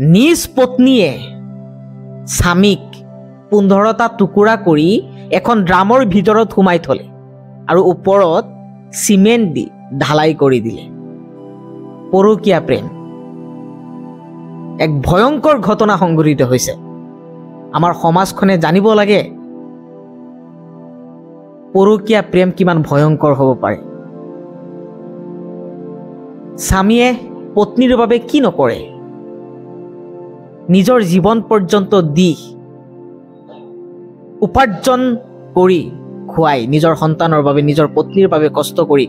নিজ পত্নীয়ে স্বামীক 15টা টুকুৰা কৰি এখন ড্ৰামৰ ভিতৰত সোমাই থলে আৰু ওপৰত সিমেন্ট দি ঢালাই কৰি দিলে। পৰকীয়া প্ৰেম এক ভয়ংকৰ ঘটনা সংঘটিত হৈছে। আমাৰ সমাজখনে জানিব লাগে পৰকীয়া প্ৰেম কিমান ভয়ংকৰ হ'ব পাৰে। স্বামীয়ে পত্নীৰ বাবে কি নকৰে, নিজৰ জীৱন পৰ্যন্ত দি উপাৰ্জন কৰি খুৱাই নিজৰ সন্তানৰ বাবে, নিজৰ পত্নীৰ বাবে কষ্ট কৰি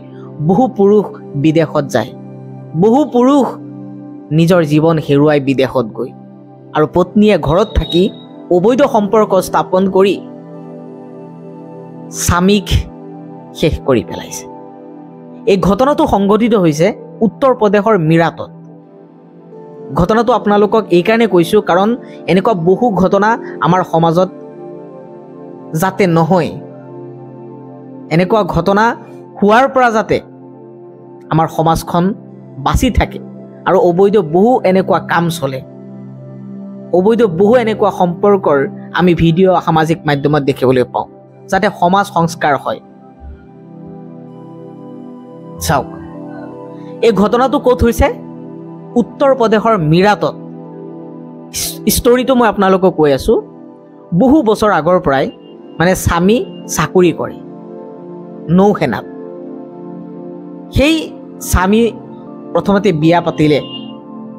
বহু পুৰুষ বিদেশত যায়, বহু পুৰুষ নিজৰ জীৱন হেৰুৱাই বিদেশত গৈ, আৰু পত্নীয়ে ঘৰত থাকি অবৈধ সম্পৰ্ক স্থাপন কৰি স্বামীক শেষ কৰি পেলাইছে। এই ঘটনাটো সংঘটিত হৈছে উত্তৰ প্ৰদেশৰ মিৰাটত। ঘটনাটো আপোনালোকক এইকাৰণে কৈছোঁ কাৰণ এনেকুৱা বহু ঘটনা আমাৰ সমাজত যাতে নহয়, এনেকুৱা ঘটনা হোৱাৰ পৰা যাতে আমাৰ সমাজখন বাচি থাকে আৰু অবৈধ বহু এনেকুৱা কাম চলে, অবৈধ বহু এনেকুৱা সম্পৰ্কৰ আমি ভিডিঅ' সামাজিক মাধ্যমত দেখিবলৈ পাওঁ, যাতে সমাজ সংস্কাৰ হয়। চাওক, এই ঘটনাটো ক'ত হৈছে? উত্তৰ প্ৰদেশৰ মিৰাটত। ষ্টৰিটো মই আপোনালোকক কৈ আছোঁ। বহু বছৰ আগৰ পৰাই মানে স্বামী চাকৰি কৰে নৌসেনাত। সেই স্বামী প্ৰথমতে বিয়া পাতিলে,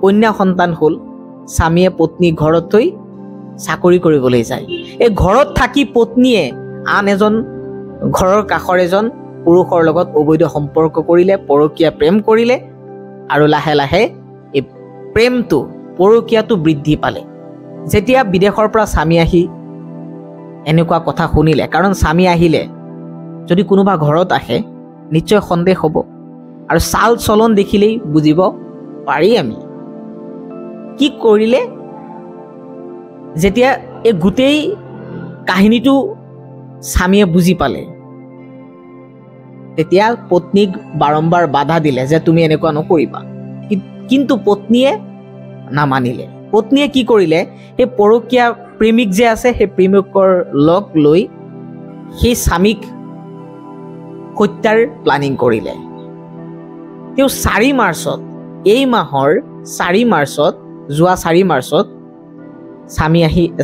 কন্যা সন্তান হ'ল। স্বামীয়ে পত্নী ঘৰত থৈ চাকৰি কৰিবলৈ যায়। এই ঘৰত থাকি পত্নীয়ে আন এজন ঘৰৰ কাষৰ এজন পুৰুষৰ লগত অবৈধ সম্পৰ্ক কৰিলে, পৰকীয়া প্ৰেম কৰিলে, আৰু লাহে লাহে এই প্ৰেমটো, পৰকীয়াটো বৃদ্ধি পালে। যেতিয়া বিদেশৰ পৰা স্বামী আহি এনেকুৱা কথা শুনিলে, কাৰণ স্বামী আহিলে যদি কোনোবা ঘৰত আহে নিশ্চয় সন্দেহ হ'ব, আৰু চাল চলন দেখিলেই বুজিব পাৰি আমি। কি কৰিলে? যেতিয়া এই গোটেই কাহিনীটো স্বামীয়ে বুজি পালে, তেতিয়া পত্নীক বাৰম্বাৰ বাধা দিলে যে তুমি এনেকুৱা নকৰিবা, কিন্তু পত্নীয়ে নামানিলে। পত্নীয়ে কি কৰিলে? সেই পৰকীয়া প্ৰেমিক যে আছে, সেই প্ৰেমিকৰ লগ লৈ সেই স্বামীক হত্যাৰ প্লানিং কৰিলে। তেওঁ 4 মাৰ্চত, এই মাহৰ 4 মাৰ্চত, যোৱা 4 মাৰ্চত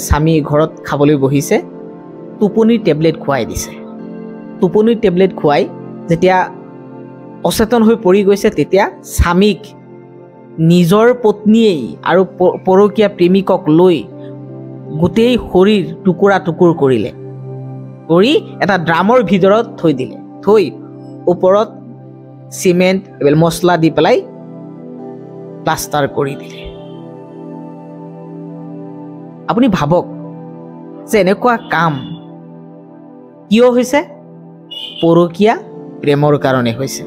স্বামী ঘৰত খাবলৈ বহিছে, টোপনিৰ টেবলেট খুৱাই দিছে। টোপনিৰ টেবলেট খুৱাই যেতিয়া অচেতন হৈ পৰি গৈছে, তেতিয়া স্বামীক নিজৰ পত্নীয়েই আৰু পৰকীয়া প্ৰেমিকক লৈ গোটেই শৰীৰ টুকুৰা টুকুৰ কৰিলে, কৰি এটা ড্ৰামৰ ভিতৰত থৈ দিলে, থৈ ওপৰত চিমেণ্ট মছলা দি পেলাই প্লাষ্টাৰ কৰি দিলে। আপুনি ভাবক যে এনেকুৱা কাম কিয় হৈছে? পৰকীয়া প্ৰেমৰ কাৰণে হৈছে।